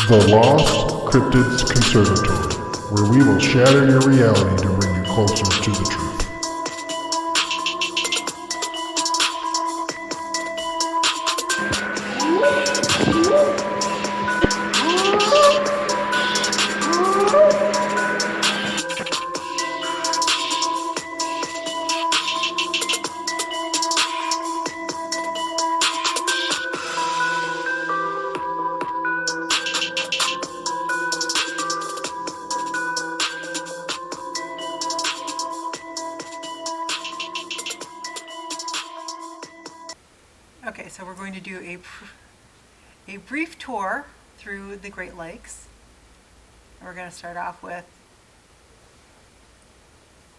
The Lost Cryptids Conservatory, where we will shatter your reality to bring you closer to the truth. Okay, so we're going to do a brief tour through the Great Lakes. And we're going to start off with,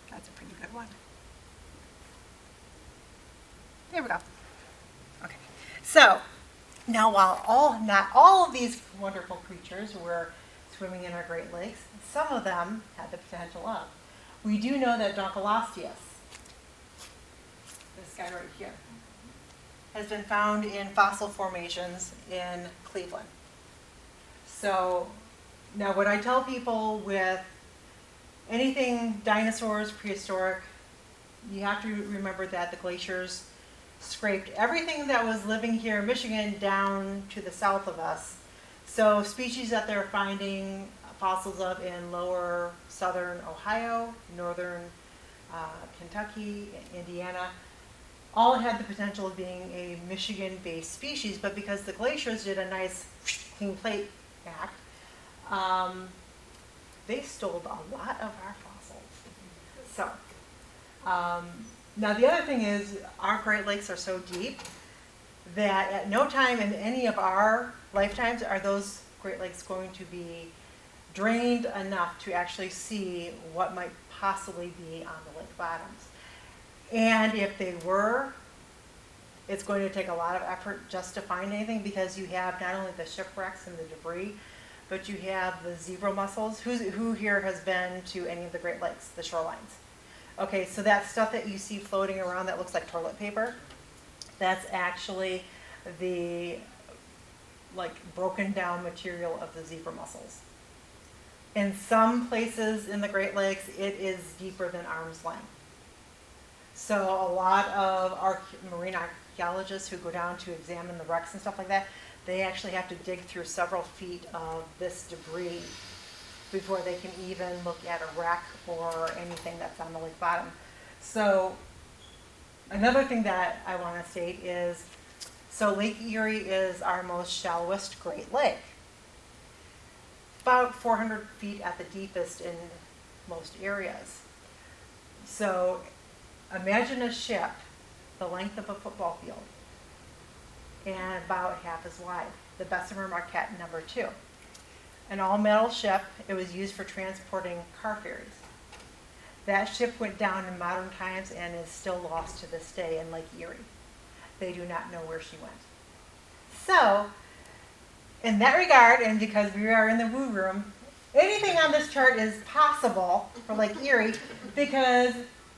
that's a pretty good one. There we go. Okay, so now while not all of these wonderful creatures were swimming in our Great Lakes, some of them had the potential of. We do know that Donkalostius, this guy right here, has been found in fossil formations in Cleveland. So now what I tell people with anything dinosaurs, prehistoric, you have to remember that the glaciers scraped everything that was living here in Michigan down to the south of us. So species that they're finding fossils of in lower southern Ohio, northern Kentucky, Indiana, all had the potential of being a Michigan-based species, but because the glaciers did a nice clean plate act, they stole a lot of our fossils. So, now the other thing is our Great Lakes are so deep that at no time in any of our lifetimes are those Great Lakes going to be drained enough to actually see what might possibly be on the lake bottoms. And if they were, it's going to take a lot of effort just to find anything, because you have not only the shipwrecks and the debris, but you have the zebra mussels. Who here has been to any of the Great Lakes, the shorelines? Okay, so that stuff that you see floating around that looks like toilet paper, that's actually the broken down material of the zebra mussels. In some places in the Great Lakes, it is deeper than arm's length. So a lot of marine archaeologists who go down to examine the wrecks and stuff like that, they actually have to dig through several feet of this debris before they can even look at a wreck or anything that's on the lake bottom. So another thing that I want to state is, so Lake Erie is our most shallowest Great Lake. About 400 feet at the deepest in most areas. So imagine a ship the length of a football field and about half as wide, the Bessemer Marquette number 2. An all-metal ship, it was used for transporting car ferries. That ship went down in modern times and is still lost to this day in Lake Erie. They do not know where she went. So, in that regard, and because we are in the woo room, anything on this chart is possible for Lake Erie,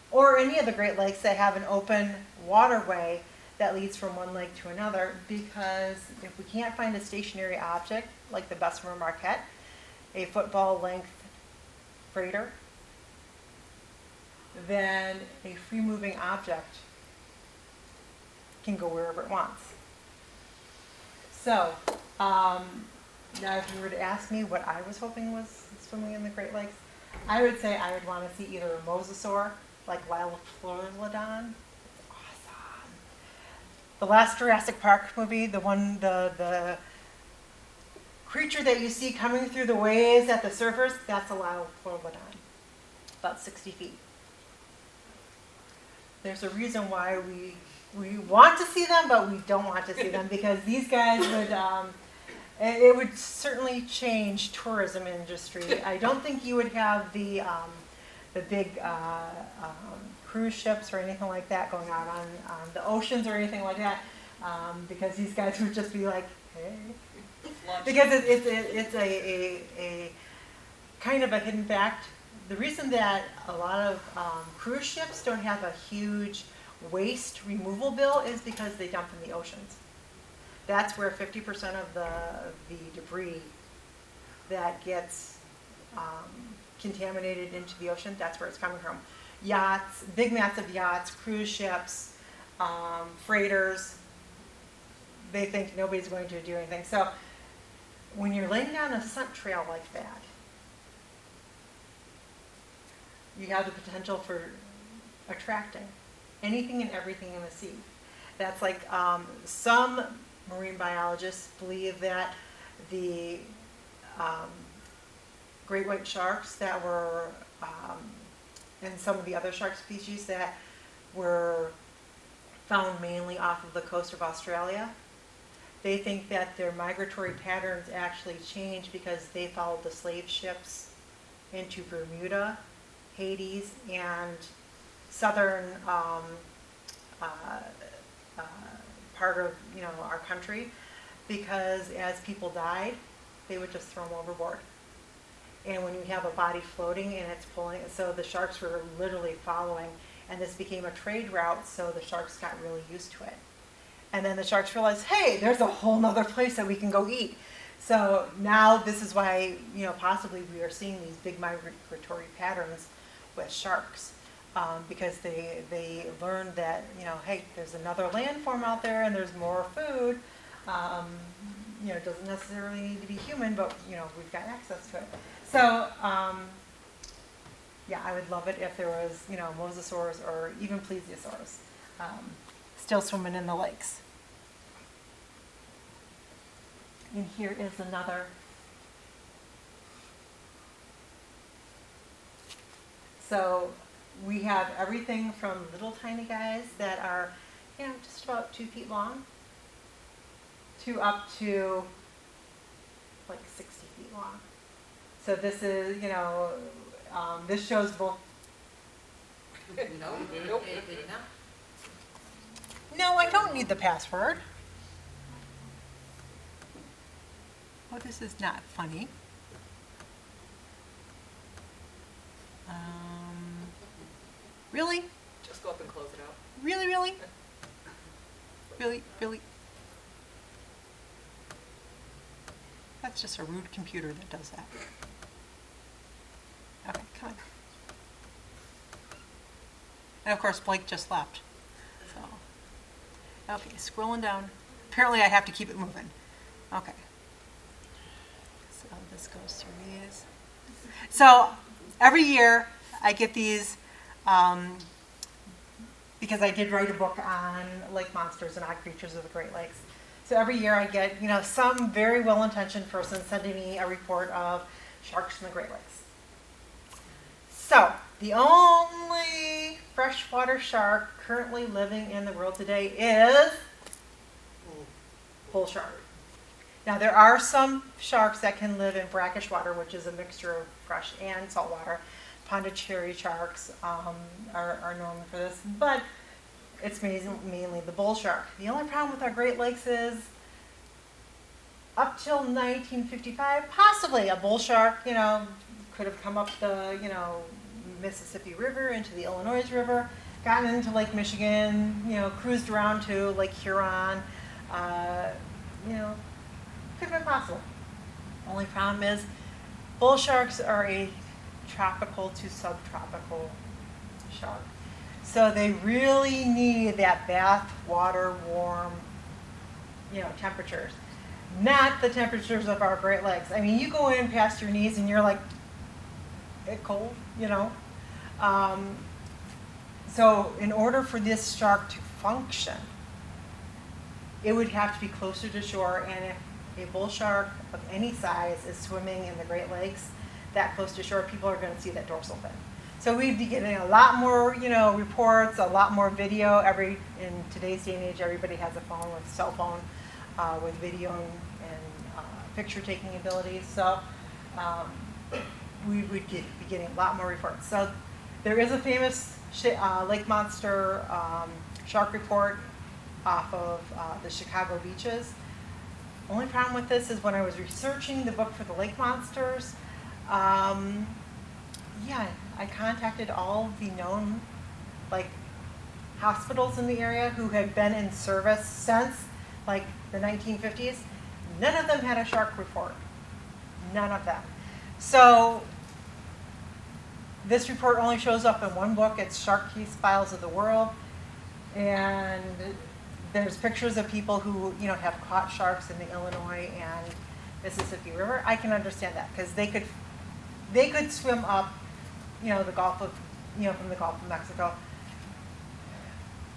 or any of the Great Lakes that have an open waterway that leads from one lake to another, because if we can't find a stationary object like the Bessemer Marquette, a football length freighter, then a free moving object can go wherever it wants. So, now if you were to ask me what I was hoping was swimming in the Great Lakes, I would say I would want to see either a mosasaur, like Lilophorodon. It's awesome. The last Jurassic Park movie, the creature that you see coming through the waves at the surface, that's a Lilophorodon, about 60 feet. There's a reason why we want to see them, but we don't want to see them, because these guys would, it would certainly change tourism industry. I don't think you would have the big cruise ships or anything like that going out on the oceans or anything like that, because these guys would just be like, hey. Because it's a kind of a hidden fact. The reason that a lot of cruise ships don't have a huge waste removal bill is because they dump in the oceans. That's where 50% of the debris that gets contaminated into the ocean. That's where it's coming from. Yachts, big massive yachts, cruise ships, freighters. They think nobody's going to do anything. So when you're laying down a scent trail like that, you have the potential for attracting anything and everything in the sea. That's like some marine biologists believe that the great white sharks that were, and some of the other shark species that were found mainly off of the coast of Australia, they think that their migratory patterns actually changed because they followed the slave ships into Bermuda, Hades, and southern part of our country, because as people died, they would just throw them overboard. And when you have a body floating and it's pulling, so the sharks were literally following, and this became a trade route, so the sharks got really used to it. And then the sharks realized, hey, there's a whole nother place that we can go eat. So now this is why, possibly we are seeing these big migratory patterns with sharks, because they learned that, hey, there's another landform out there and there's more food. It doesn't necessarily need to be human, but, we've got access to it. So, yeah, I would love it if there was, mosasaurs or even plesiosaurs still swimming in the lakes. And here is another. So we have everything from little tiny guys that are, just about 2 feet long to up to like 60 feet long. So this is, this shows both. Nope. No, I don't need the password. Oh, this is not funny. Really? Just go up and close it out. Really? Really? That's just a rude computer that does that. Okay, come on. And of course, Blake just left. So, okay, scrolling down. Apparently I have to keep it moving. Okay. So this goes through these. So every year I get these, because I did write a book on lake monsters and odd creatures of the Great Lakes. So every year I get, some very well-intentioned person sending me a report of sharks in the Great Lakes. So the only freshwater shark currently living in the world today is bull shark. Now there are some sharks that can live in brackish water, which is a mixture of fresh and salt water. Pondicherry sharks are known for this, but it's mainly the bull shark. The only problem with our Great Lakes is, up till 1955, possibly a bull shark, could have come up the, Mississippi River into the Illinois River, gotten into Lake Michigan, cruised around to Lake Huron, could have been possible. Only problem is, bull sharks are a tropical to subtropical shark. So they really need that bath water warm, temperatures. Not the temperatures of our Great Lakes. I mean, you go in past your knees and you're like, it's cold, So in order for this shark to function, it would have to be closer to shore, and if a bull shark of any size is swimming in the Great Lakes that close to shore, people are going to see that dorsal fin. So we'd be getting a lot more, reports, a lot more video. In today's day and age, everybody has a phone with cell phone with video and picture taking abilities. So we would be getting a lot more reports. So there is a famous lake monster shark report off of the Chicago beaches. Only problem with this is when I was researching the book for the lake monsters, I contacted all the known hospitals in the area who had been in service since the 1950s. None of them had a shark report. None of them. So this report only shows up in one book. It's Shark Case Files of the World. And there's pictures of people who, have caught sharks in the Illinois and Mississippi River. I can understand that because they could swim up, the Gulf of, from the Gulf of Mexico.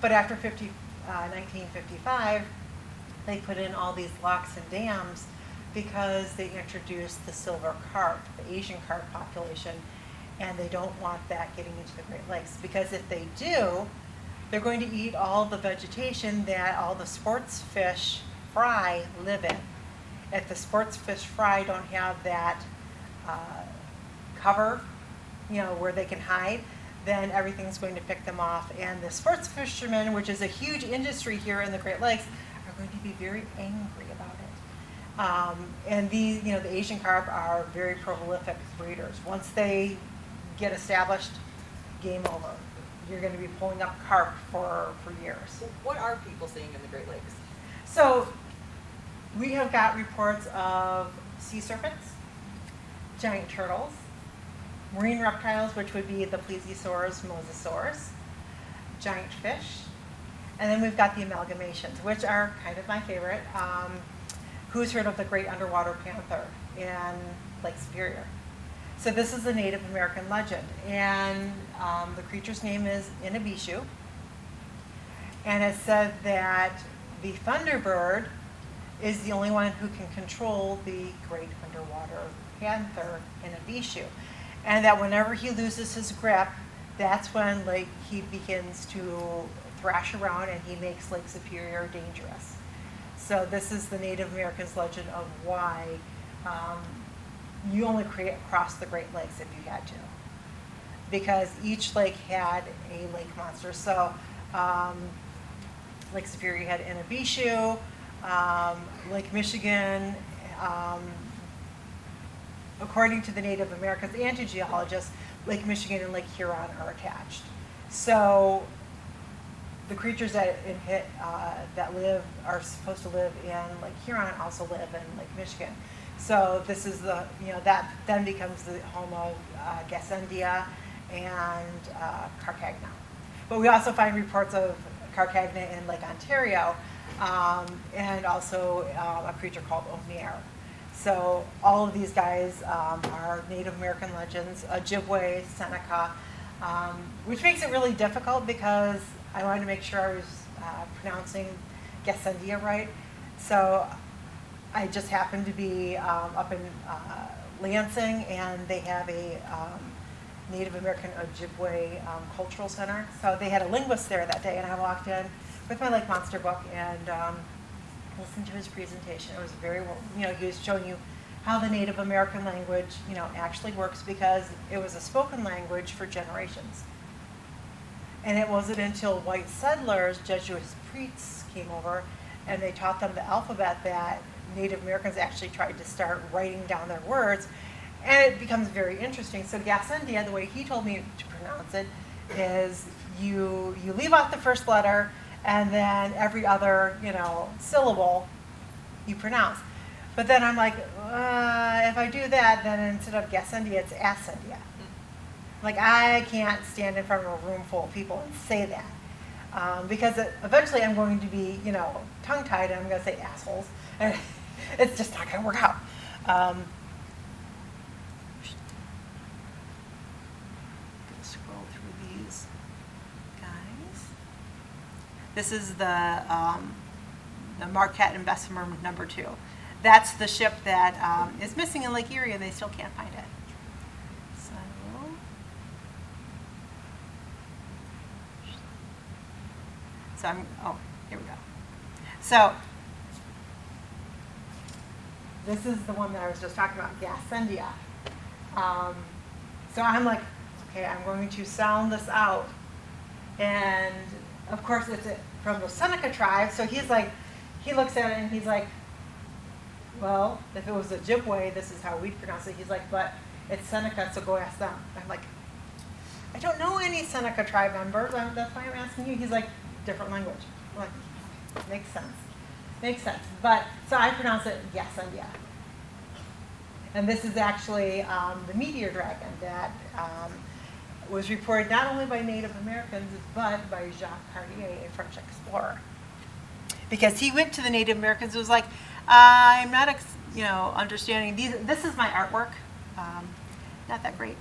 But after 1955, they put in all these locks and dams because they introduced the silver carp, the Asian carp population, and they don't want that getting into the Great Lakes because if they do, they're going to eat all the vegetation that all the sports fish fry live in. If the sports fish fry don't have that cover, where they can hide, then everything's going to pick them off. And the sports fishermen, which is a huge industry here in the Great Lakes, are going to be very angry about it. And these, the Asian carp are very prolific breeders. Once they get established, game over. You're going to be pulling up carp for years. What are people seeing in the Great Lakes? So we have got reports of sea serpents, giant turtles, marine reptiles, which would be the plesiosaurs, mosasaurs, giant fish, and then we've got the amalgamations, which are kind of my favorite. Who's heard of the great underwater panther in Lake Superior? So this is a Native American legend, and the creature's name is Inabishu, and it said that the thunderbird is the only one who can control the great underwater panther Inabishu, and that whenever he loses his grip, that's when he begins to thrash around and he makes Lake Superior dangerous. So this is the Native Americans' legend of why you only cross the Great Lakes if you had to, because each lake had a lake monster. So Lake Superior had Inabishu, Lake Michigan, according to the Native Americans and to geologists, Lake Michigan and Lake Huron are attached. So the creatures that are supposed to live in Lake Huron also live in Lake Michigan. So this is that then becomes the home of Gassendia and Carcagna. But we also find reports of Carcagna in Lake Ontario and also a creature called O'Neill. So all of these guys are Native American legends, Ojibwe, Seneca, which makes it really difficult because I wanted to make sure I was pronouncing Gassendia right. So I just happened to be up in Lansing, and they have a Native American Ojibwe cultural center. So they had a linguist there that day, and I walked in with my Lake Monster book and listened to his presentation. It was very well, he was showing you how the Native American language, actually works because it was a spoken language for generations. And it wasn't until white settlers, Jesuit priests, came over and they taught them the alphabet that Native Americans actually tried to start writing down their words, and it becomes very interesting. So Gassendia, the way he told me to pronounce it, is you leave out the first letter, and then every other syllable you pronounce. But then I'm like, if I do that, then instead of Gassendia, it's Ascendia. Like I can't stand in front of a room full of people and say that because eventually I'm going to be tongue-tied and I'm going to say assholes. And it's just not going to work out. Scroll through these guys. This is the Marquette and Bessemer number 2. That's the ship that is missing in Lake Erie, and they still can't find it. So here we go. So this is the one that I was just talking about, Gassendia. So I'm like, okay, I'm going to sound this out. And of course it's from the Seneca tribe, so he's like, he looks at it and he's like, well, if it was Ojibwe, this is how we'd pronounce it. He's like, but it's Seneca, so go ask them. I'm like, I don't know any Seneca tribe members, that's why I'm asking you. He's like, different language. I'm like, makes sense. Makes sense. But, so I pronounce it Gassendia. And this is actually the meteor dragon that was reported not only by Native Americans, but by Jacques Cartier, a French explorer. Because he went to the Native Americans and was like, I'm not, understanding these. This is my artwork. Not that great.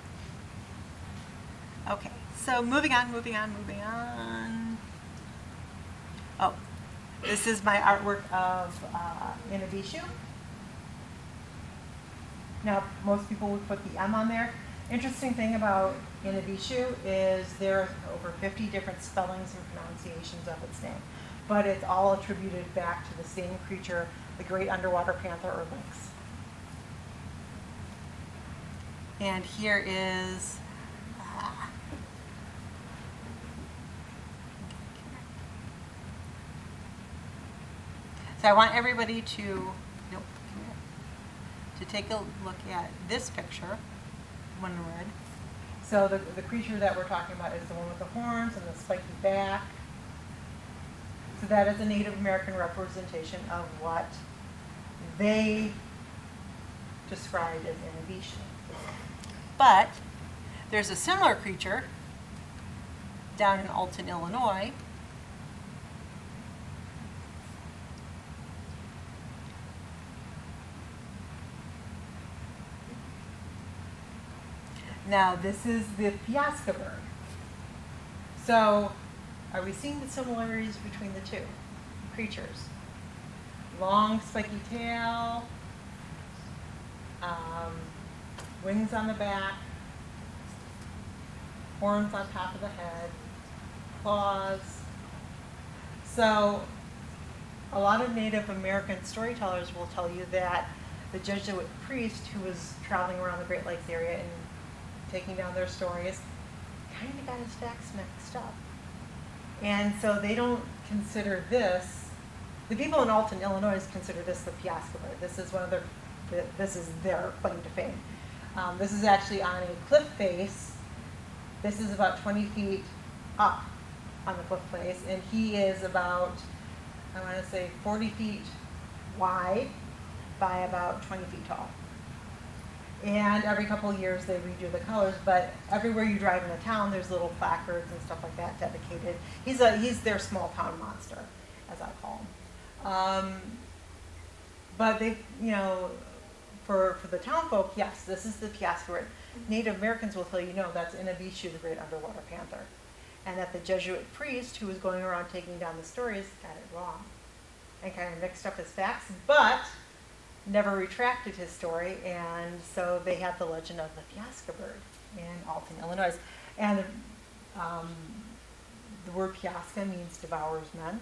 Okay, so moving on. Oh, this is my artwork of Inabishu. Now, most people would put the M on there. Interesting thing about Inabishu is there are over 50 different spellings and pronunciations of its name, but it's all attributed back to the same creature, the great underwater panther or lynx. And here is so I want everybody to take a look at this picture, one in red. So the creature that we're talking about is the one with the horns and the spiky back. So that is a Native American representation of what they described as Inabishu. But there's a similar creature down in Alton, Illinois. Now, this is the Piasca bird. So, are we seeing the similarities between the two creatures? Long, spiky tail, wings on the back, horns on top of the head, claws. So, a lot of Native American storytellers will tell you that the Jesuit priest who was traveling around the Great Lakes area and taking down their stories kind of got his facts mixed up. And so they don't consider this, the people in Alton, Illinois consider this the Piasca bird. This is this is their claim to fame. This is actually on a cliff face. This is about 20 feet up on the cliff face, and he is about, I want to say 40 feet wide by about 20 feet tall. And every couple of years they redo the colors, but everywhere you drive in a town, there's little placards and stuff like that dedicated. He's their small town monster, as I call him. But they, for the town folk, yes, this is the Piasca bird. Native Americans will tell you, no, that's Inabishu, the great underwater panther. And that the Jesuit priest who was going around taking down the stories got it wrong and kind of mixed up his facts, but never retracted his story, and so they have the legend of the Piasca bird in Alton, Illinois. And the word Piasca means devours men.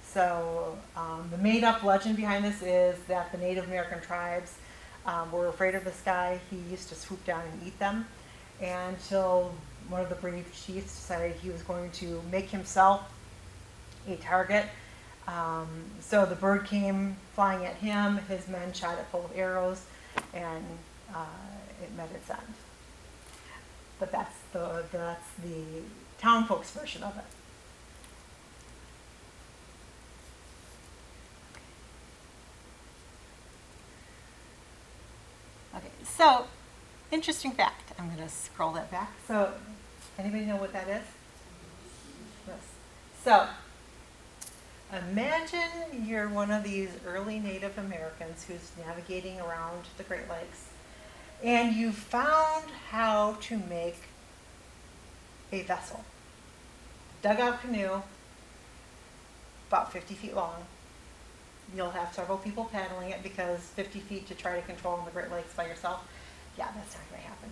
So the made-up legend behind this is that the Native American tribes were afraid of this guy. He used to swoop down and eat them, until one of the brave chiefs decided he was going to make himself a target. So the bird came flying at him, his men shot it full of arrows, and it met its end. But that's the town folks' version of it. Okay, so interesting fact. I'm going to scroll that back. So, anybody know what that is? Yes. So, imagine you're one of these early Native Americans who's navigating around the Great Lakes, and you found how to make a vessel. Dugout canoe, about 50 feet long. You'll have several people paddling it because 50 feet to try to control the Great Lakes by yourself, yeah, that's not going to happen.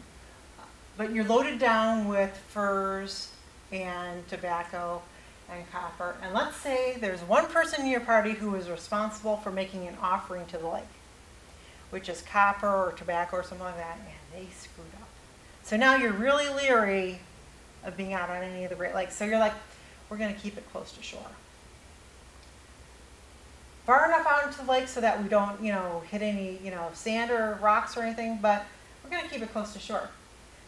But you're loaded down with furs and tobacco and copper. And let's say there's one person in your party who is responsible for making an offering to the lake, which is copper or tobacco or something like that, and they screwed up. So now you're really leery of being out on any of the Great Lakes. So you're like, we're going to keep it close to shore. Far enough out into the lake so that we don't, hit any, sand or rocks or anything, but we're going to keep it close to shore.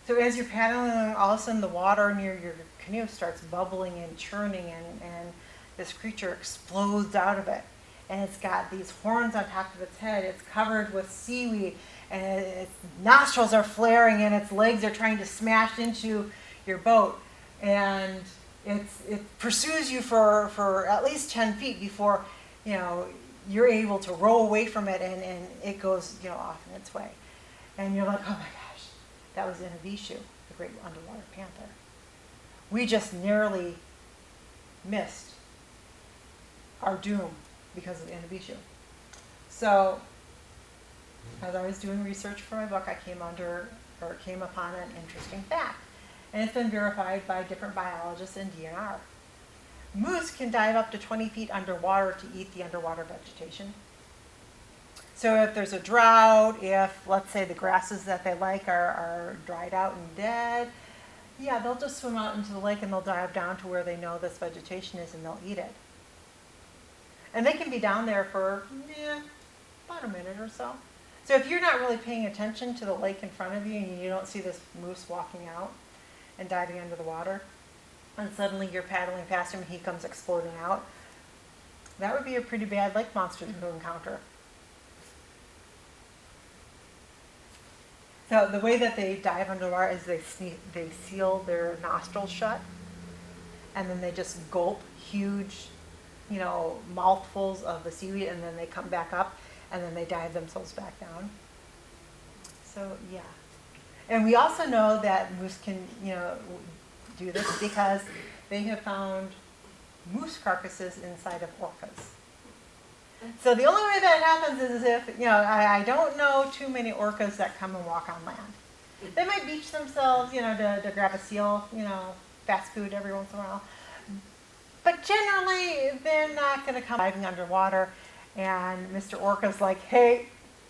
So as you're paddling along, all of a sudden the water near your canoe starts bubbling and churning, and this creature explodes out of it. And it's got these horns on top of its head. It's covered with seaweed, and its nostrils are flaring and its legs are trying to smash into your boat, and it pursues you for at least 10 feet before you're able to row away from it, and it goes off in its way, and you're like, oh my gosh, that was Inavishu, the great underwater panther. We just narrowly missed our doom because of Inavishu. So as I was doing research for my book, I came upon an interesting fact. And it's been verified by different biologists in DNR. Moose can dive up to 20 feet underwater to eat the underwater vegetation. So if there's a drought, if, let's say, the grasses that they like are dried out and dead, yeah, they'll just swim out into the lake and they'll dive down to where they know this vegetation is and they'll eat it. And they can be down there for about a minute or so. So if you're not really paying attention to the lake in front of you and you don't see this moose walking out and diving under the water, and suddenly you're paddling past him and he comes exploding out, that would be a pretty bad lake monster to encounter. So the way that they dive underwater is they seal their nostrils shut, and then they just gulp huge, mouthfuls of the seaweed, and then they come back up, and then they dive themselves back down. So yeah. And we also know that moose can, do this because they have found moose carcasses inside of orcas. So the only way that happens is if, I don't know too many orcas that come and walk on land. They might beach themselves, to grab a seal, fast food every once in a while. But generally, they're not going to come diving underwater. And Mr. Orca's like, hey,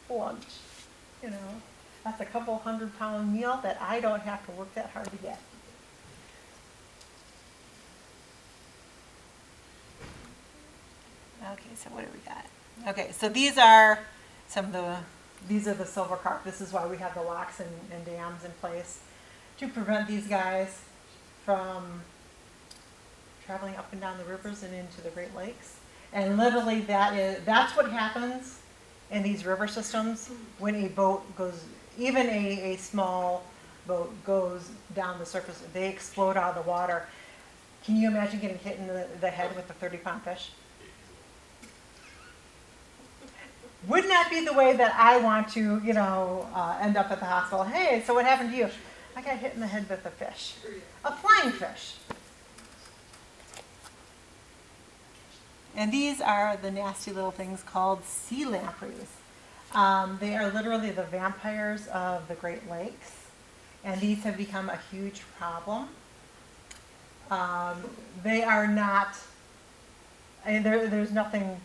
lunch. That's a couple 100-pound meal that I don't have to work that hard to get. Okay, so what do we got? Okay, so these are the silver carp. This is why we have the locks and dams in place to prevent these guys from traveling up and down the rivers and into the Great Lakes. And literally that's what happens in these river systems when a boat goes, even a small boat goes down the surface, they explode out of the water. Can you imagine getting hit in the head with a 30-pound fish? Would not be the way that I want to, end up at the hospital. Hey, so what happened to you? I got hit in the head with a fish, a flying fish. And these are the nasty little things called sea lampreys. They are literally the vampires of the Great Lakes, and these have become a huge problem. They are not, there's nothing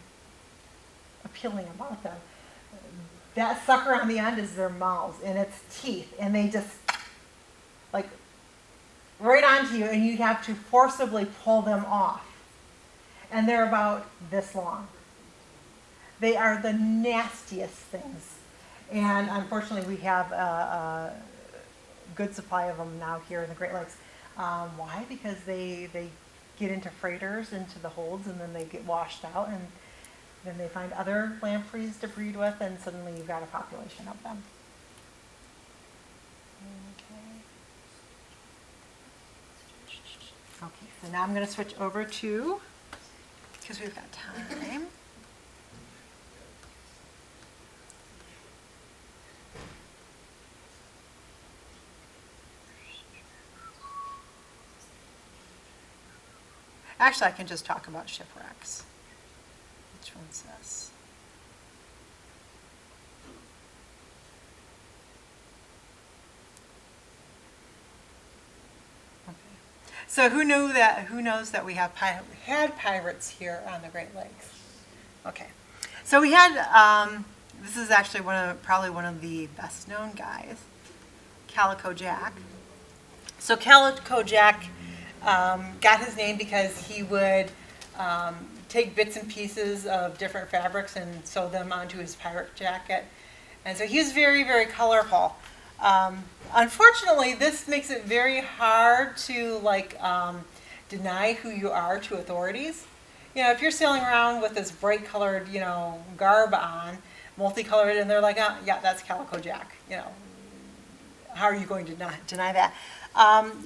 appealing about them. That sucker on the end is their mouths and its teeth, and they just right onto you, and you have to forcibly pull them off. And they're about this long. They are the nastiest things. And unfortunately, we have a good supply of them now here in the Great Lakes. Why? Because they get into freighters, into the holds, and then they get washed out, and then they find other lampreys to breed with, and suddenly you've got a population of them. Okay, so now I'm going to switch over to, because we've got time. Actually, I can just talk about shipwrecks. Which one's this? Okay. So who knows that we had pirates here on the Great Lakes? Okay. So we had, this is actually probably one of the best known guys, Calico Jack. So Calico Jack got his name because he would take bits and pieces of different fabrics and sew them onto his pirate jacket. And so he was very, very colorful. Unfortunately, this makes it very hard to deny who you are to authorities. If you're sailing around with this bright colored, garb on, multicolored, and they're like, oh, yeah, that's Calico Jack. You know, how are you going to deny that?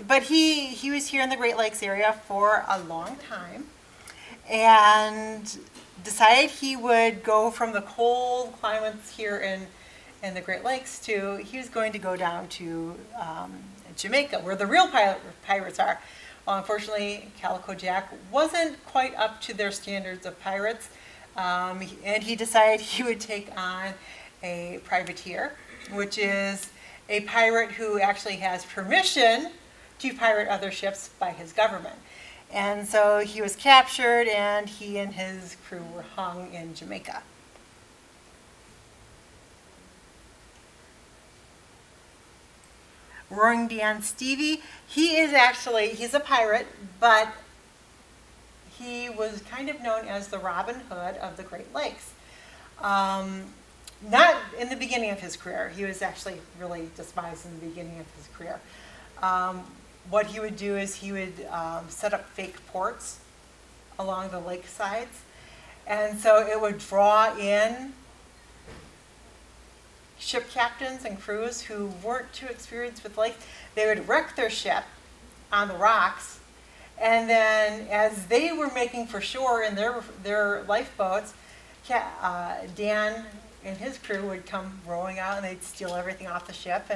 But he was here in the Great Lakes area for a long time, and decided he would go from the cold climates here in the Great Lakes he was going to go down to Jamaica, where the real pirates are. Well, unfortunately, Calico Jack wasn't quite up to their standards of pirates, and he decided he would take on a privateer, which is a pirate who actually has permission to pirate other ships by his government. And so he was captured, and he and his crew were hung in Jamaica. Roaring Dan Stevie, he's a pirate, but he was kind of known as the Robin Hood of the Great Lakes. Not in the beginning of his career. He was actually really despised in the beginning of his career. What he would do is he would set up fake ports along the lake sides, and so it would draw in ship captains and crews who weren't too experienced with lakes. They would wreck their ship on the rocks, and then as they were making for shore in their lifeboats, Dan and his crew would come rowing out, and they'd steal everything off the ship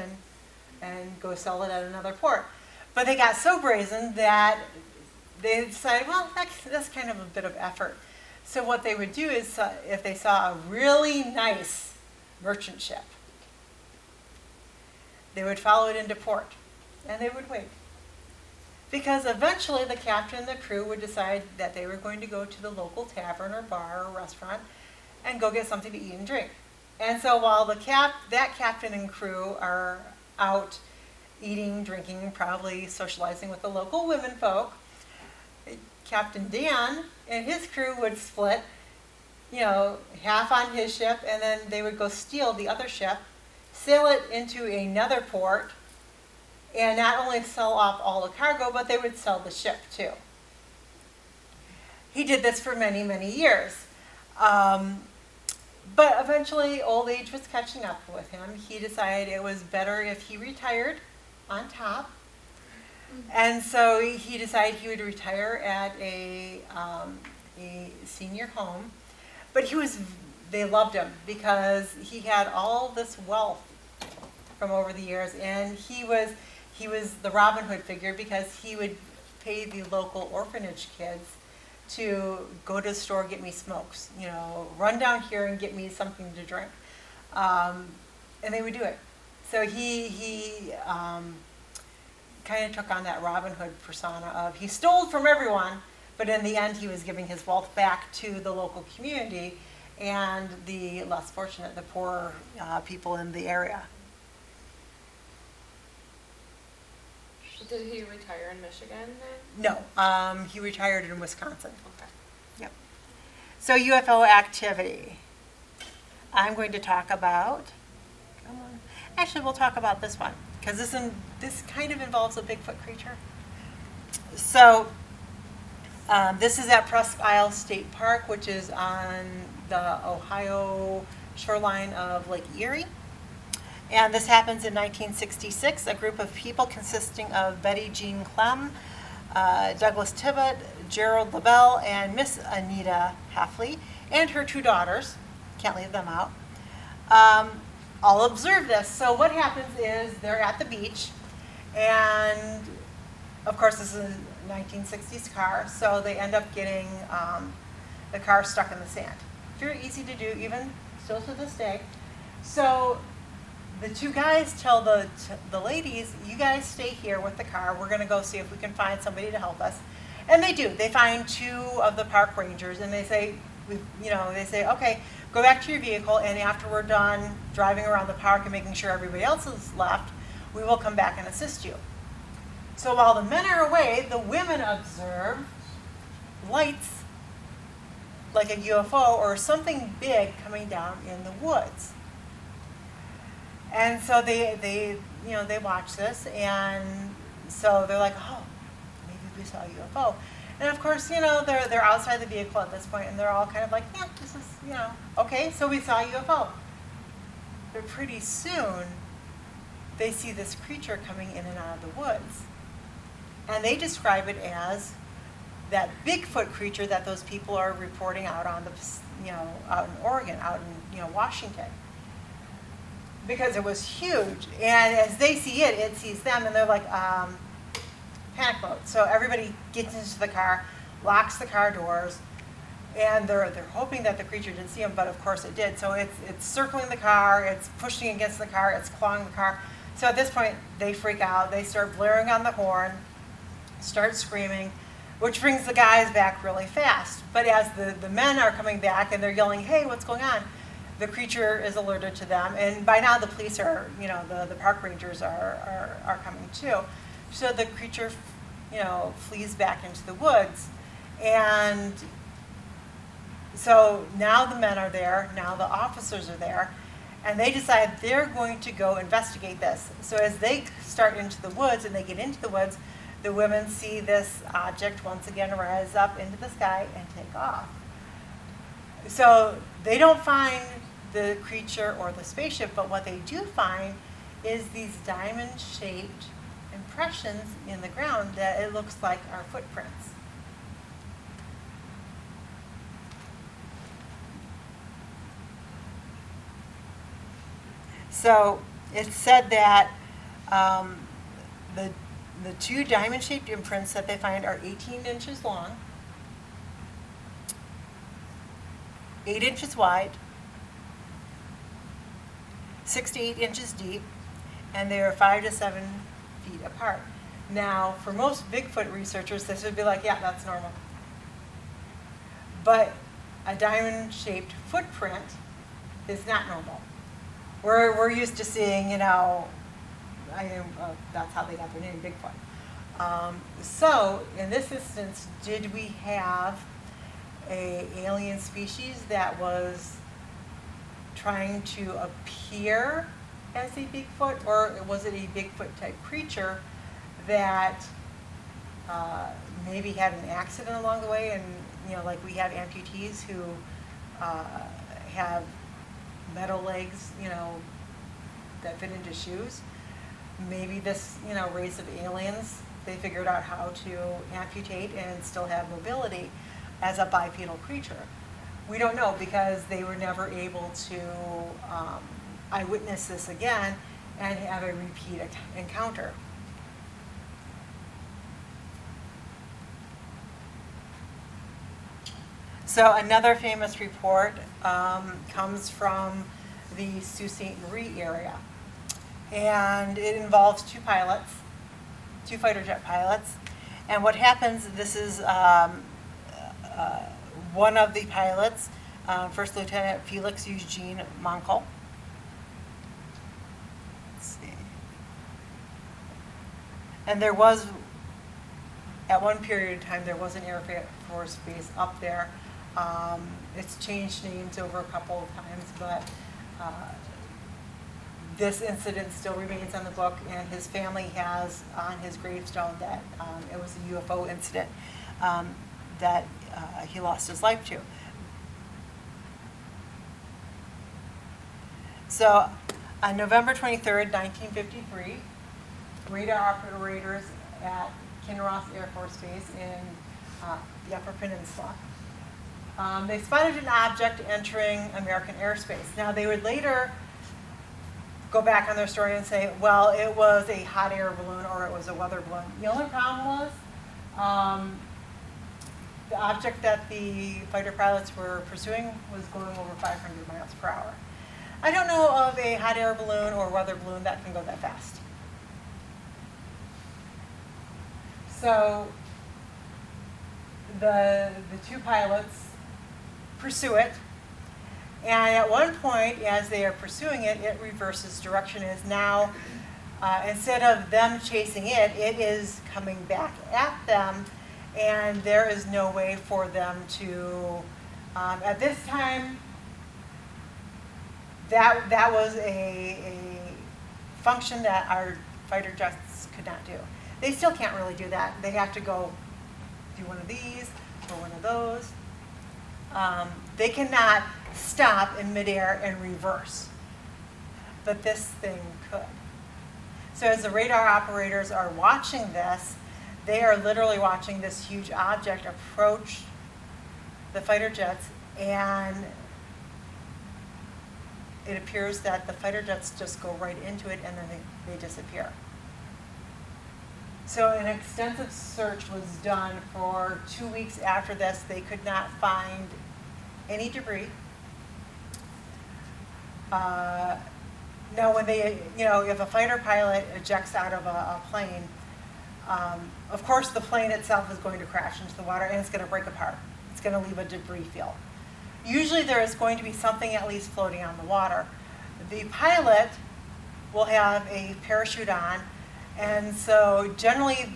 and go sell it at another port. But they got so brazen that they decided, well, that's kind of a bit of effort. So what they would do is, if they saw a really nice merchant ship, they would follow it into port, and they would wait. Because eventually the captain and the crew would decide that they were going to go to the local tavern or bar or restaurant and go get something to eat and drink. And so while that captain and crew are out eating, drinking, probably socializing with the local women folk, Captain Dan and his crew would split, half on his ship, and then they would go steal the other ship, sail it into another port, and not only sell off all the cargo, but they would sell the ship too. He did this for many, many years. But eventually old age was catching up with him. He decided it was better if he retired on top. And so he decided he would retire at a senior home. But they loved him because he had all this wealth from over the years, and he was the Robin Hood figure because he would pay the local orphanage kids to go to the store, get me smokes, run down here and get me something to drink, and they would do it. So he kind of took on that Robin Hood persona of he stole from everyone, but in the end he was giving his wealth back to the local community and the less fortunate, the poor people in the area. Did he retire in Michigan then? No, he retired in Wisconsin. Okay. Yep. So UFO activity. I'm going to talk about, actually we'll talk about this one, because this kind of involves a Bigfoot creature. So this is at Presque Isle State Park, which is on the Ohio shoreline of Lake Erie. And this happens in 1966. A group of people consisting of Betty Jean Clem, Douglas Tibbet, Gerald LaBelle, and Miss Anita Heffley, and her two daughters, can't leave them out, all observe this. So what happens is they're at the beach, and of course this is a 1960s car, so they end up getting the car stuck in the sand. Very easy to do, even still to this day. So the two guys tell the ladies, you guys stay here with the car. We're going to go see if we can find somebody to help us. And they do. They find two of the park rangers, and they say, okay, go back to your vehicle, and after we're done driving around the park and making sure everybody else is left, we will come back and assist you. So while the men are away, the women observe lights like a UFO or something big coming down in the woods. And so they watch this, and so they're like, oh, maybe we saw a UFO. And of course, you know, they're outside the vehicle at this point, and they're all kind of like, yeah, this is, you know, okay, so we saw a UFO. But pretty soon, they see this creature coming in and out of the woods. And they describe it as that Bigfoot creature that those people are reporting out on the, you know, out in Oregon, out in, you know, Washington. Because it was huge. And as they see it, it sees them, and they're like, panic mode. So everybody gets into the car, locks the car doors, and they're hoping that the creature didn't see them, but of course it did. So it's circling the car, it's pushing against the car, it's clawing the car. So at this point, they freak out. They start blaring on the horn, start screaming, which brings the guys back really fast. But as the men are coming back and they're yelling, hey, what's going on? The creature is alerted to them. And by now the police are, you know, the park rangers are coming too. So the creature, you know, flees back into the woods. And so now the men are there, now the officers are there, and they decide they're going to go investigate this. So as they start into the woods and they get into the woods, the women see this object once again rise up into the sky and take off. So they don't find the creature or the spaceship, but what they do find is these diamond-shaped impressions in the ground that it looks like our footprints. So it's said that the two diamond-shaped imprints that they find are 18 inches long, 8 inches wide, 6 to 8 inches deep, and they are 5 to 7 feet apart. Now, for most Bigfoot researchers, this would be like, yeah, that's normal. But a diamond-shaped footprint is not normal. We're used to seeing, you know, that's how they got their name, Bigfoot. So, in this instance, did we have an alien species that was trying to appear as a Bigfoot, or was it a Bigfoot type creature that maybe had an accident along the way? And, you know, like we have amputees who have metal legs, you know, that fit into shoes. Maybe this, you know, race of aliens, they figured out how to amputate and still have mobility as a bipedal creature. We don't know, because they were never able to eyewitness this again and have a repeat encounter. So another famous report comes from the Sault Ste. Marie area. And it involves two pilots, two fighter jet pilots. And what happens, this is one of the pilots, First Lieutenant Felix Eugene Monkel. Let's see. And there was, at one period of time, there was an Air Force base up there. It's changed names over a couple of times, but this incident still remains on the book, and his family has on his gravestone that it was a UFO incident that he lost his life to. So on November 23rd, 1953, radar operators at Kinross Air Force Base in the Upper Peninsula, they spotted an object entering American airspace. Now, they would later go back on their story and say, well, it was a hot air balloon or it was a weather balloon. The only problem was the object that the fighter pilots were pursuing was going over 500 miles per hour. I don't know of a hot air balloon or weather balloon that can go that fast. So the two pilots pursue it, and at one point, as they are pursuing it, it reverses direction. It is now, instead of them chasing it, it is coming back at them, and there is no way for them to, at this time, that was a function that our fighter jets could not do. They still can't really do that. They have to go do one of these or one of those. They cannot stop in midair and reverse, but this thing could. So as the radar operators are watching this, they are literally watching this huge object approach the fighter jets, and it appears that the fighter jets just go right into it and then they disappear. So an extensive search was done for 2 weeks after this. They could not find any debris. Now when they, if a fighter pilot ejects out of a plane, of course the plane itself is going to crash into the water and it's going to break apart. It's going to leave a debris field. Usually there is going to be something at least floating on the water. The pilot will have a parachute on, and so generally,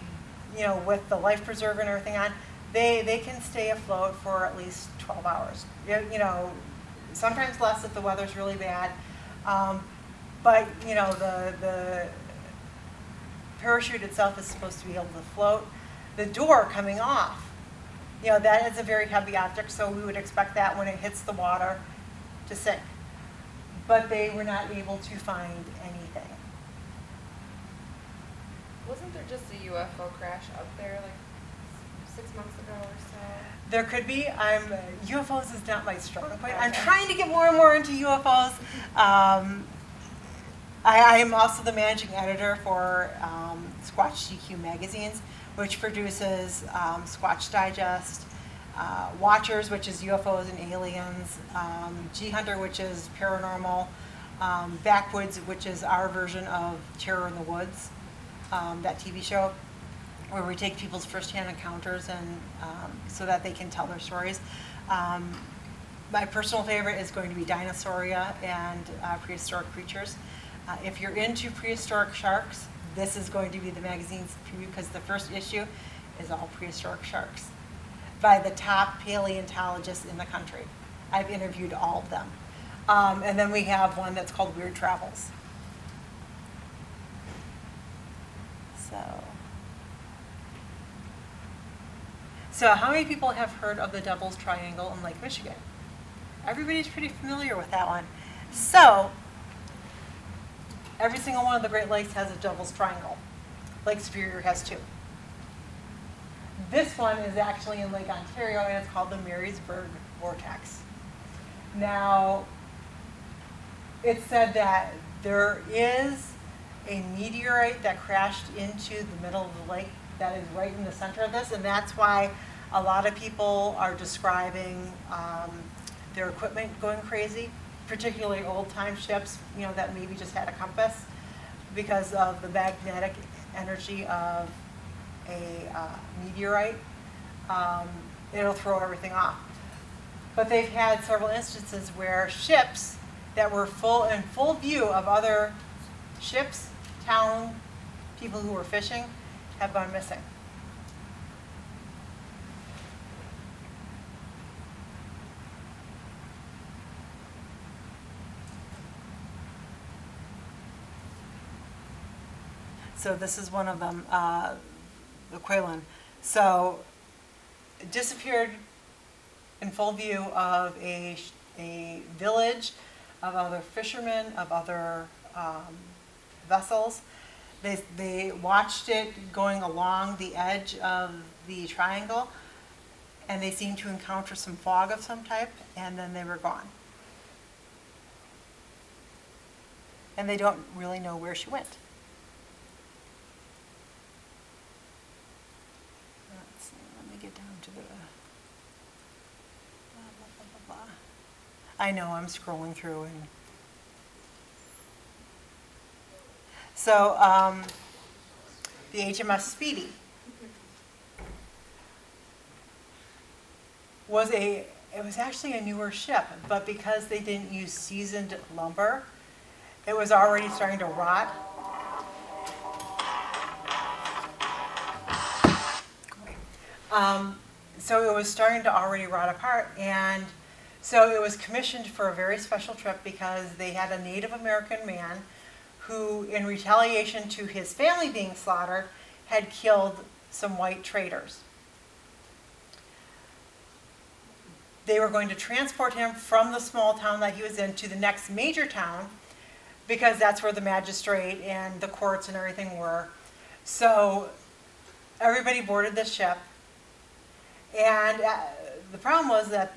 with the life preserver and everything on, they can stay afloat for at least 12 hours. Sometimes less if the weather's really bad. But the parachute itself is supposed to be able to float. The door coming off, that is a very heavy object, so we would expect that when it hits the water to sink. But they were not able to find anything. Wasn't there just a UFO crash up there like 6 months ago or so? There could be. UFOs is not my strong point. I'm trying to get more and more into UFOs. I am also the managing editor for Squatch GQ magazines, which produces Squatch Digest, Watchers, which is UFOs and aliens, G Hunter, which is paranormal, Backwoods, which is our version of Terror in the Woods, that TV show, where we take people's firsthand encounters and so that they can tell their stories. My personal favorite is going to be Dinosauria and Prehistoric Creatures. If you're into prehistoric sharks, this is going to be the magazines for you, because the first issue is all prehistoric sharks by the top paleontologists in the country. I've interviewed all of them. And then we have one that's called Weird Travels. So how many people have heard of the Devil's Triangle in Lake Michigan? Everybody's pretty familiar with that one. So every single one of the Great Lakes has a Devil's Triangle. Lake Superior has 2. This one is actually in Lake Ontario, and it's called the Marysburg Vortex. Now, it's said that there is a meteorite that crashed into the middle of the lake that is right in the center of this, and that's why a lot of people are describing their equipment going crazy, particularly old-time ships, that maybe just had a compass, because of the magnetic energy of a meteorite. It'll throw everything off. But they've had several instances where ships that were in full view of other ships, town, people who were fishing, have gone missing. So this is one of them, the Quaylen. So it disappeared in full view of a village, of other fishermen, of other vessels. They watched it going along the edge of the triangle, and they seemed to encounter some fog of some type, and then they were gone. And they don't really know where she went. Let's see, let me get down to the blah, blah, blah, blah, blah. I know, I'm scrolling through and so the HMS Speedy it was actually a newer ship, but because they didn't use seasoned lumber, it was already starting to rot. So it was starting to already rot apart, and so it was commissioned for a very special trip because they had a Native American man who, in retaliation to his family being slaughtered, had killed some white traders. They were going to transport him from the small town that he was in to the next major town, because that's where the magistrate and the courts and everything were. So everybody boarded the ship, and the problem was that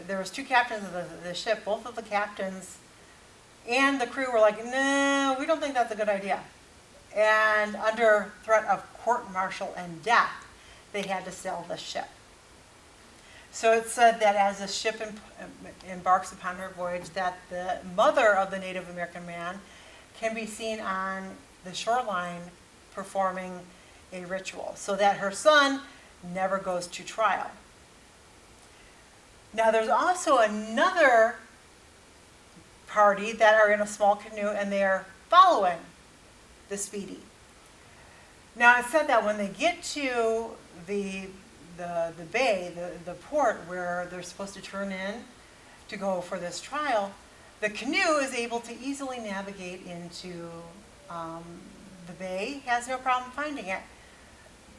there was two captains of the ship. Both of the captains and the crew were like, no, we don't think that's a good idea. And under threat of court-martial and death, they had to sail the ship. So it's said that as the ship embarks upon her voyage, that the mother of the Native American man can be seen on the shoreline performing a ritual, so that her son never goes to trial. Now there's also another party that are in a small canoe, and they're following the Speedy. Now it's said that when they get to the bay, the port where they're supposed to turn in to go for this trial, the canoe is able to easily navigate into the bay, has no problem finding it.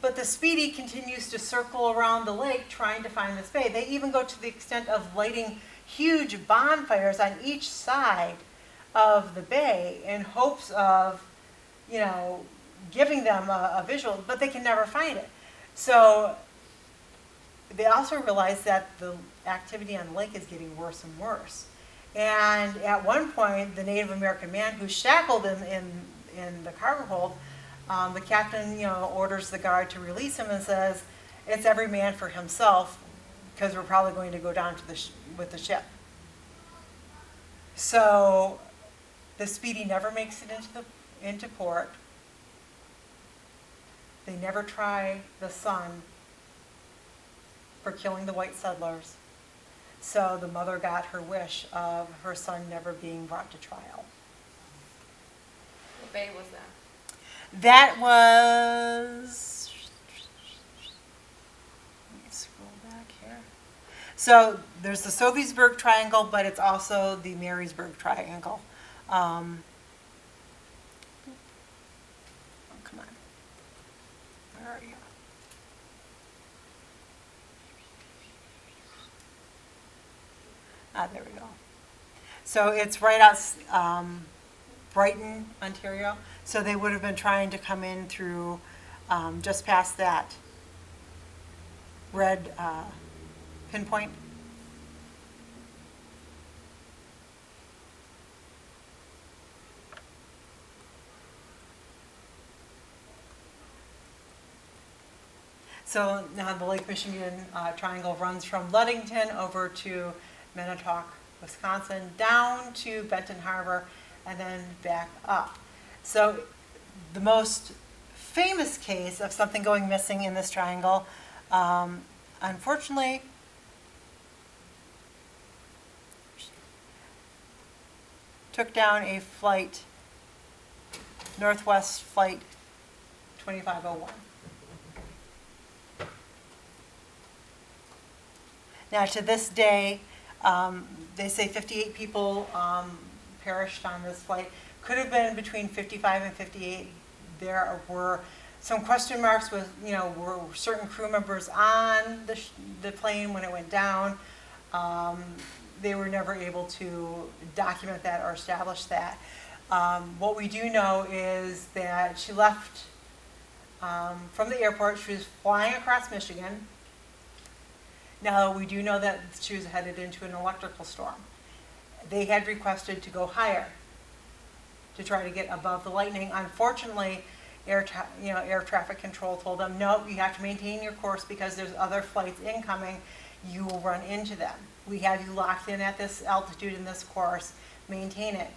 But the Speedy continues to circle around the lake trying to find this bay. They even go to the extent of lighting huge bonfires on each side of the bay in hopes of, giving them a visual, but they can never find it. So they also realize that the activity on the lake is getting worse and worse. And at one point, the Native American man who's shackled in the cargo hold, the captain, orders the guard to release him and says, "It's every man for himself, because we're probably going to go down to with the ship." So the Speedy never makes it into port. They never try the son for killing the white settlers. So the mother got her wish of her son never being brought to trial. What bay was that? That was, let me scroll back here. So there's the Sovietsburg Triangle, but it's also the Marysburg Triangle. Oh, come on. Where are you? There we go. So it's right out Brighton, Ontario. So they would have been trying to come in through just past that red pinpoint. So now the Lake Michigan Triangle runs from Ludington over to Manitowoc, Wisconsin, down to Benton Harbor, and then back up. So the most famous case of something going missing in this triangle, unfortunately, took down a flight, Northwest Flight 2501. Now, to this day, they say 58 people perished on this flight. Could have been between 55 and 58. There were some question marks with, were certain crew members on the plane when it went down. They were never able to document that or establish that. What we do know is that she left from the airport. She was flying across Michigan. Now, we do know that she was headed into an electrical storm. They had requested to go higher to try to get above the lightning. Unfortunately, air traffic control told them, no, you have to maintain your course because there's other flights incoming. You will run into them. We have you locked in at this altitude in this course. Maintain it.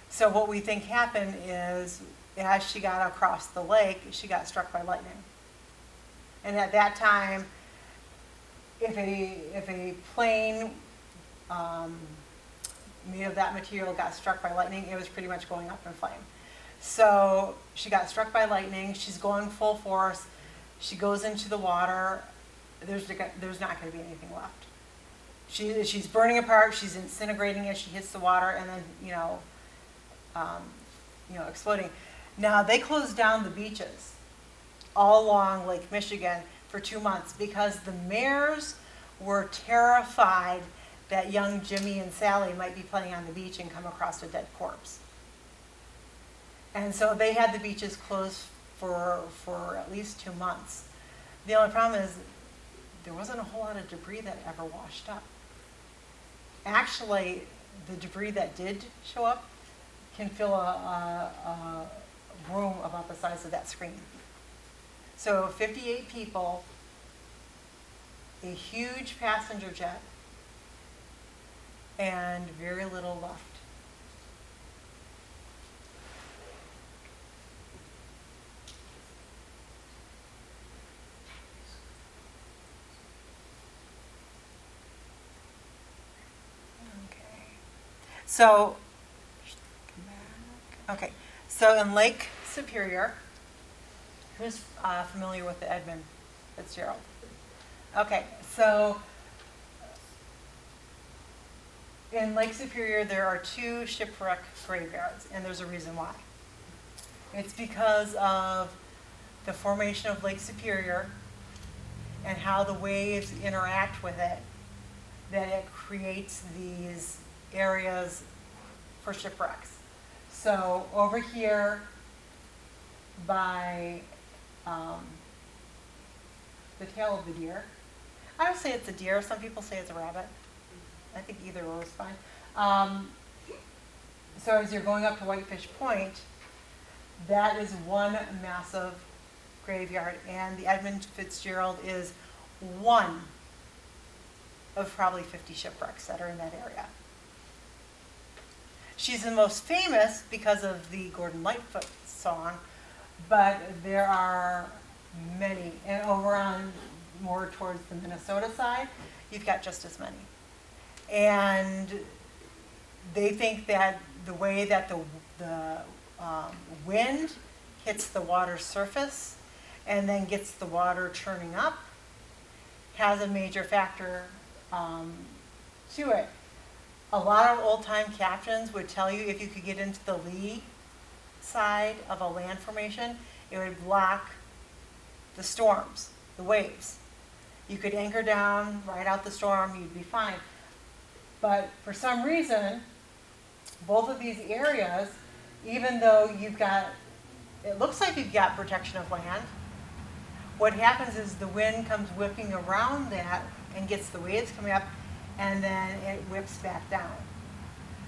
So what we think happened is, as she got across the lake, she got struck by lightning. And at that time, if a plane made of that material got struck by lightning, it was pretty much going up in flame. So she got struck by lightning. She's going full force. She goes into the water. There's not going to be anything left. She's burning apart. She's disintegrating as she hits the water, and then exploding. Now they closed down the beaches all along Lake Michigan for 2 months because the mares were terrified that young Jimmy and Sally might be playing on the beach and come across a dead corpse. And so they had the beaches closed for at least 2 months. The only problem is there wasn't a whole lot of debris that ever washed up. Actually, the debris that did show up can fill a room about the size of that screen. So 58 people, a huge passenger jet, and very little left. So, okay, so in Lake Superior, who's familiar with the Edmund Fitzgerald? Okay, so in Lake Superior, there are 2 shipwreck graveyards, and there's a reason why. It's because of the formation of Lake Superior and how the waves interact with it, that it creates these areas for shipwrecks. So over here by the tail of the deer, I would say it's a deer, some people say it's a rabbit. I think either or is fine. So as you're going up to Whitefish Point, that is one massive graveyard, and the Edmund Fitzgerald is one of probably 50 shipwrecks that are in that area. She's the most famous because of the Gordon Lightfoot song, but there are many. And over on more towards the Minnesota side, you've got just as many. And they think that the way that the wind hits the water's surface and then gets the water churning up has a major factor to it. A lot of old-time captains would tell you if you could get into the lee side of a land formation, it would block the storms, the waves. You could anchor down, ride out the storm, you'd be fine. But for some reason, both of these areas, even though you've got, it looks like you've got protection of land, what happens is the wind comes whipping around that and gets the waves coming up, and then it whips back down.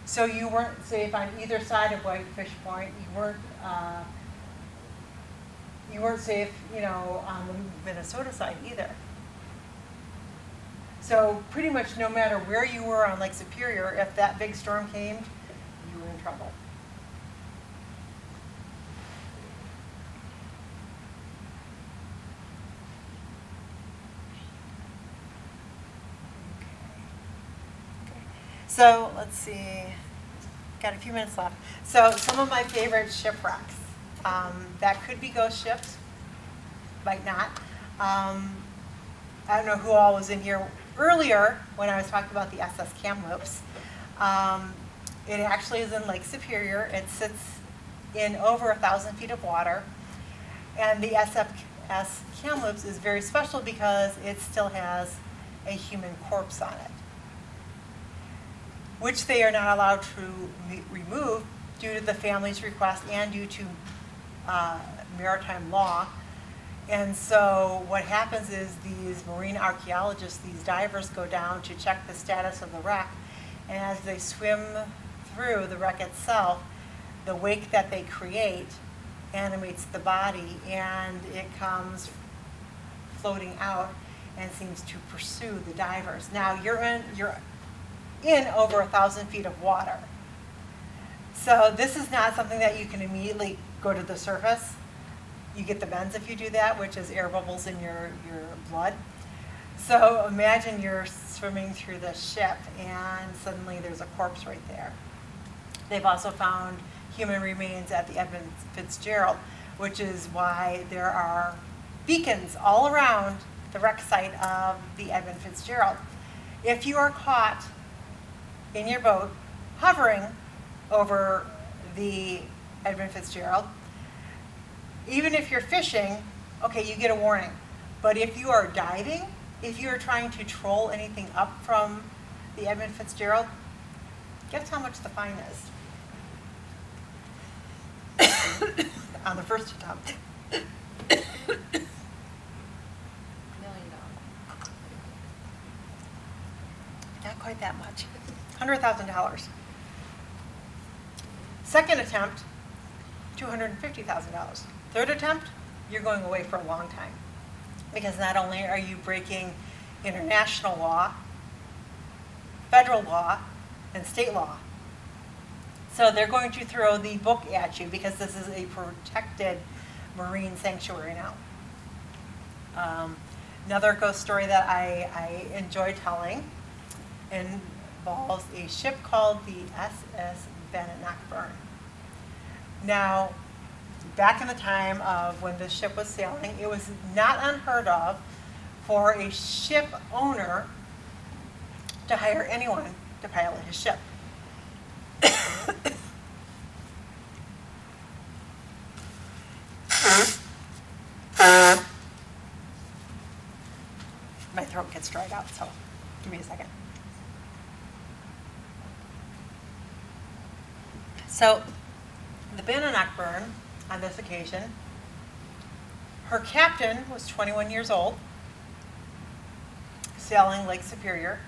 So you weren't safe on either side of Whitefish Point. You weren't safe, on the Minnesota side either. So pretty much no matter where you were on Lake Superior, if that big storm came, you were in trouble. So let's see, got a few minutes left. So some of my favorite shipwrecks. That could be ghost ships, might not. I don't know who all was in here earlier when I was talking about the SS Kamloops. It actually is in Lake Superior. It sits in over 1,000 feet of water. And the SS Kamloops is very special because it still has a human corpse on it, which they are not allowed to remove due to the family's request and due to maritime law. And so what happens is these marine archaeologists, these divers, go down to check the status of the wreck, and as they swim through the wreck itself, the wake that they create animates the body, and it comes floating out and seems to pursue the divers. Now you're in over 1,000 feet of water. So this is not something that you can immediately go to the surface. You get the bends if you do that, which is air bubbles in your blood. So imagine you're swimming through the ship and suddenly there's a corpse right there. They've also found human remains at the Edmund Fitzgerald, which is why there are beacons all around the wreck site of the Edmund Fitzgerald. If you are caught in your boat hovering over the Edmund Fitzgerald, even if you're fishing, okay, you get a warning. But if you are diving if you're trying to troll anything up from the Edmund Fitzgerald, guess how much the fine is? On the first attempt. $1 million. Not quite that much. $100,000. Second attempt, $250,000. Third attempt, you're going away for a long time. Because not only are you breaking international law, federal law, and state law. So they're going to throw the book at you because this is a protected marine sanctuary now. Another ghost story that I enjoy telling involves a ship called the SS Bannockburn. Now, back in the time of when this ship was sailing, it was not unheard of for a ship owner to hire anyone to pilot his ship. My throat gets dried out, so give me a second. So, the Bannockburn, on this occasion, her captain was 21 years old, sailing Lake Superior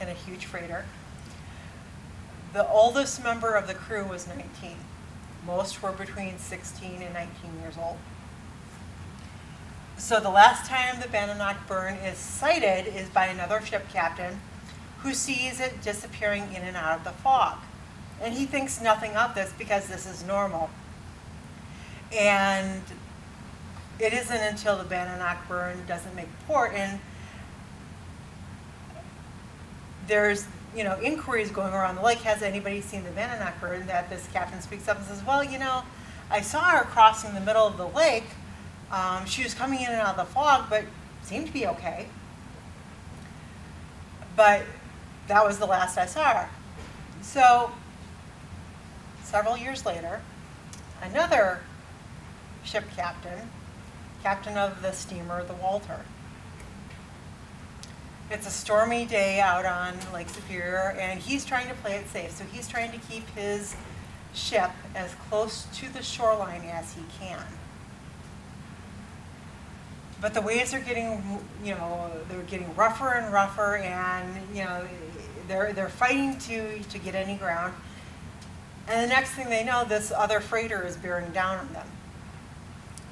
in a huge freighter. The oldest member of the crew was 19. Most were between 16 and 19 years old. So the last time the Bannockburn is sighted is by another ship captain who sees it disappearing in and out of the fog. And he thinks nothing of this because this is normal. And it isn't until the Bannockburn doesn't make port and there's inquiries going around the lake, has anybody seen the Bannockburn, that this captain speaks up and says, well, I saw her crossing the middle of the lake. She was coming in and out of the fog, but seemed to be okay. But that was the last I saw her. So, several years later, another ship captain of the steamer, the Walter. It's a stormy day out on Lake Superior, and he's trying to play it safe. So he's trying to keep his ship as close to the shoreline as he can. But the waves are getting, they're getting rougher and rougher, and they're fighting to get any ground. And the next thing they know, this other freighter is bearing down on them,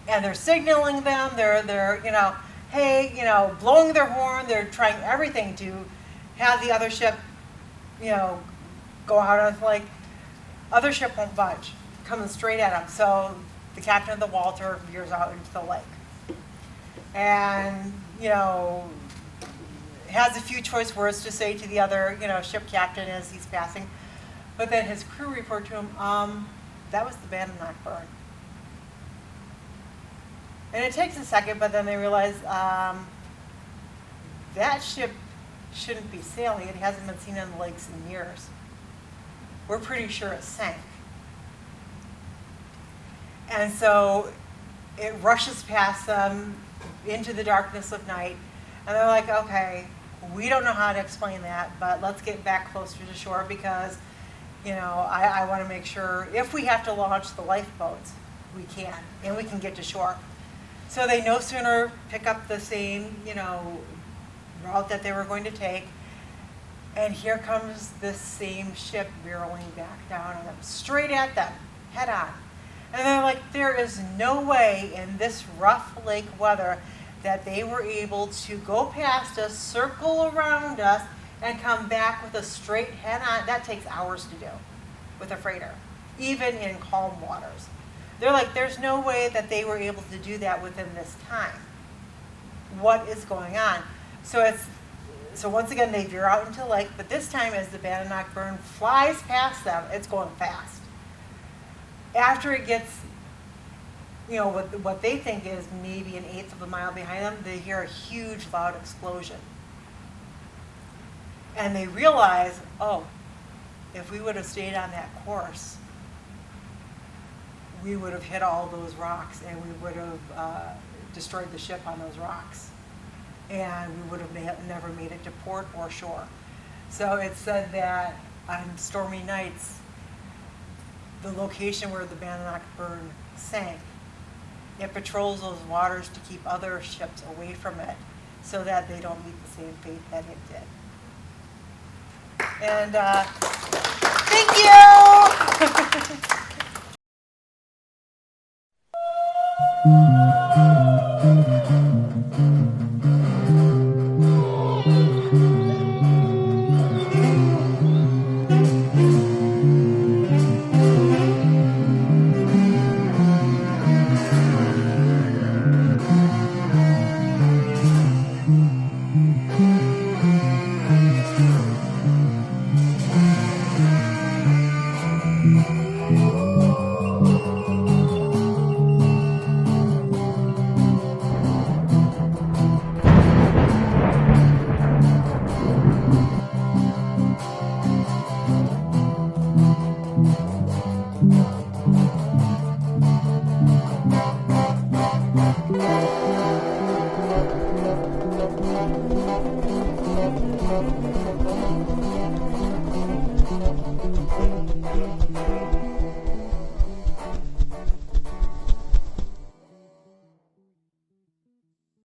and they're signaling them. They're hey, blowing their horn. They're trying everything to have the other ship, go out of the lake. Other ship won't budge, coming straight at them. So the captain of the Walter veers out into the lake. And, has a few choice words to say to the other, ship captain as he's passing. But then his crew report to him, that was the Bannockburn. And it takes a second, but then they realize that ship shouldn't be sailing. It hasn't been seen on the lakes in years. We're pretty sure it sank. And so it rushes past them into the darkness of night, and they're like, okay, we don't know how to explain that, but let's get back closer to shore because, I want to make sure if we have to launch the lifeboats, we can, and we can get to shore. So they no sooner pick up the same, route that they were going to take, and here comes this same ship barreling back down on them, straight at them, head on. And they're like, there is no way in this rough lake weather that they were able to go past us, circle around us, and come back with a straight head on. That takes hours to do with a freighter, even in calm waters. They're like, there's no way that they were able to do that within this time. What is going on? So once again, they veer out into the lake, but this time as the Bannockburn flies past them, it's going fast. After it gets, what they think is maybe an eighth of a mile behind them, they hear a huge, loud explosion. And they realize, oh, if we would have stayed on that course, we would have hit all those rocks and we would have destroyed the ship on those rocks. and we would have never made it to port or shore. So it's said that on stormy nights, the location where the Bannockburn sank, it patrols those waters to keep other ships away from it so that they don't meet the same fate that it did. And thank you!